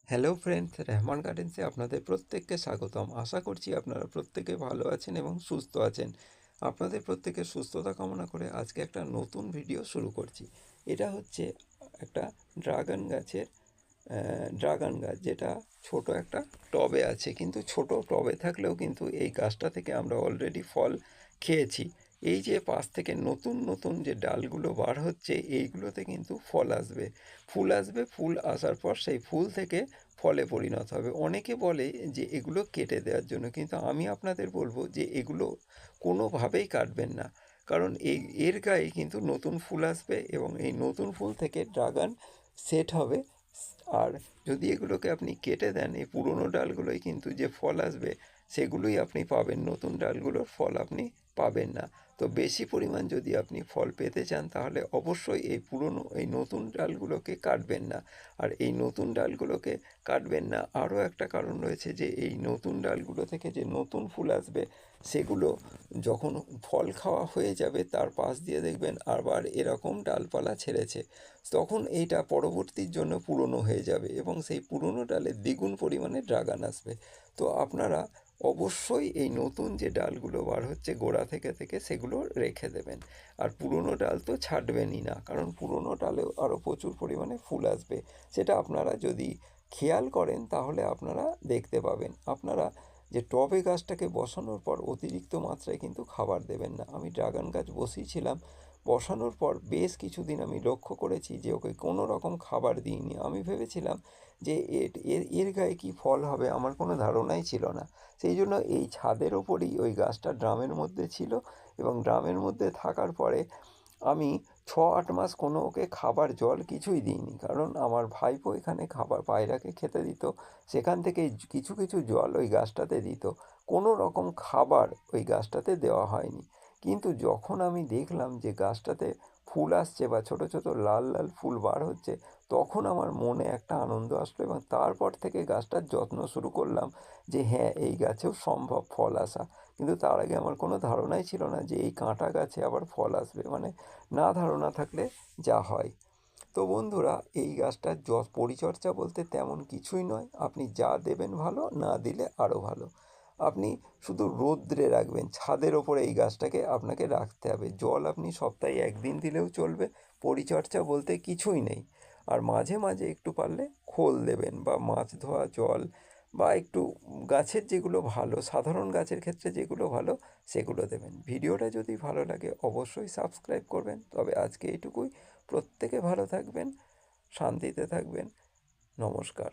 Hello friends, Rehman গার্ডেন্সে আপনাদের প্রত্যেককে স্বাগতম। আশা করছি আপনারা প্রত্যেকে ভালো আছেন এবং সুস্থ আছেন। আপনাদের প্রত্যেকের সুস্থতা কামনা করে আজকে একটা নতুন ভিডিও শুরু করছি। এটা হচ্ছে একটা ড্রাগন গাছ, যেটা ছোট একটা টবে আছে। কিন্তু ছোট টবে থাকলেও কিন্তু এই গাছটা থেকে আমরা অলরেডি ফল খেয়েছি। এই যে পাশ থেকে নতুন নতুন যে ডালগুলো বার হচ্ছে, এইগুলোতে কিন্তু ফল আসবে, ফুল আসবে। ফুল আসার পর সেই ফুল থেকে ফলে পরিণত হবে। অনেকে বলে যে এগুলো কেটে দেওয়ার জন্য, কিন্তু আমি আপনাদের বলবো যে এগুলো কোনোভাবেই কাটবেন না। কারণ এর গায়ে কিন্তু নতুন ফুল আসবে এবং এই নতুন ফুল থেকে ড্রাগন সেট হবে। আর যদি এগুলোকে আপনি কেটে দেন, এই পুরনো ডালগুলোই কিন্তু যে ফল আসবে সেগুলোই আপনি পাবেন, নতুন ডালগুলোর ফল আপনি পাবেন না। তো বেশি পরিমাণ যদি আপনি ফল পেতে চান, তাহলে অবশ্যই এই নতুন ডালগুলোকে কাটবেন না। আর এই নতুন ডালগুলোকে কাটবেন না আরও একটা কারণ রয়েছে, যে এই নতুন ডালগুলো থেকে যে নতুন ফুল আসবে, সেগুলো যখন ফল খাওয়া হয়ে যাবে তার পাশ দিয়ে দেখবেন আবার এরকম ডালপালা ছেড়েছে। তখন এইটা পরবর্তীর জন্য পুরনো হয়ে যাবে এবং সেই পুরনো ডালে দ্বিগুণ পরিমাণে ড্রাগন আসবে। তো আপনারা অবশ্যই এই নতুন যে ডালগুলো বার হচ্ছে গোড়া থেকে থেকে সেগুলো রেখে দেবেন। আর পুরনো ডাল তো ছাঁটবেনই না, কারণ পুরনো ডালেও আরও প্রচুর পরিমাণে ফুল আসবে। সেটা আপনারা যদি খেয়াল করেন তাহলে আপনারা দেখতে পাবেন। আপনারা যে টবে গাছটাকে বসানোর পর অতিরিক্ত মাত্রায় কিন্তু খাবার দেবেন না। আমি ড্রাগন গাছ বসিয়েছিলাম, বসানোর পর বেশ কিছুদিন আমি লক্ষ্য করেছি যে ওকে কোনো রকম খাবার দিইনি। আমি ভেবেছিলাম যে এর গায়ে কী ফল হবে, আমার কোনো ধারণাই ছিল না। সেই জন্য এই ছাদের ওপরেই ওই গাছটা ড্রামের মধ্যে ছিল, এবং ড্রামের মধ্যে থাকার পরে আমি 6-8 মাস কোনো ওকে খাবার জল কিছুই দিইনি। কারণ আমার ভাইপো এখানে খাবার পায়রাকে খেতে দিত, সেখান থেকে কিছু কিছু জল ওই গাছটাতে দিত। কোনো রকম খাবার ওই গাছটাতে দেওয়া হয়নি। কিন্তু যখন আমি দেখলাম যে গাছটাতে ফুল আসছে বা ছোট ছোট লাল লাল ফুল বার হচ্ছে, তখন আমার মনে একটা আনন্দ আসলো এবং তারপর থেকে গাছটার যত্ন শুরু করলাম, যে হ্যাঁ, এই গাছেও সম্ভব ফল আসা। কিন্তু তার আগে আমার কোনো ধারণাই ছিল না যে এই কাঁটা গাছে আবার ফল আসবে। মানে না ধারণা থাকলে যা হয়। তো বন্ধুরা, এই গাছটার পরিচর্যা বলতে তেমন কিছুই নয়। আপনি যা দেবেন ভালো, না দিলে আরও ভালো। আপনি শুধু রোদ্রে রাখবেন, ছাদের ওপরে এই গাছটাকে আপনাকে রাখতে হবে। জল আপনি সপ্তাহে 1 দিন দিলেও চলবে। পরিচর্যা বলতে কিছুই নেই। আর মাঝে মাঝে একটু পারলে খোল দেবেন, বা মাছ ধোয়া জল, বা একটু গাছের যেগুলো ভালো, সাধারণ গাছের ক্ষেত্রে যেগুলো ভালো সেগুলো দেবেন। ভিডিওটা যদি ভালো লাগে অবশ্যই সাবস্ক্রাইব করবেন। তবে আজকে এইটুকুই। প্রত্যেকে ভালো থাকবেন, শান্তিতে থাকবেন। নমস্কার।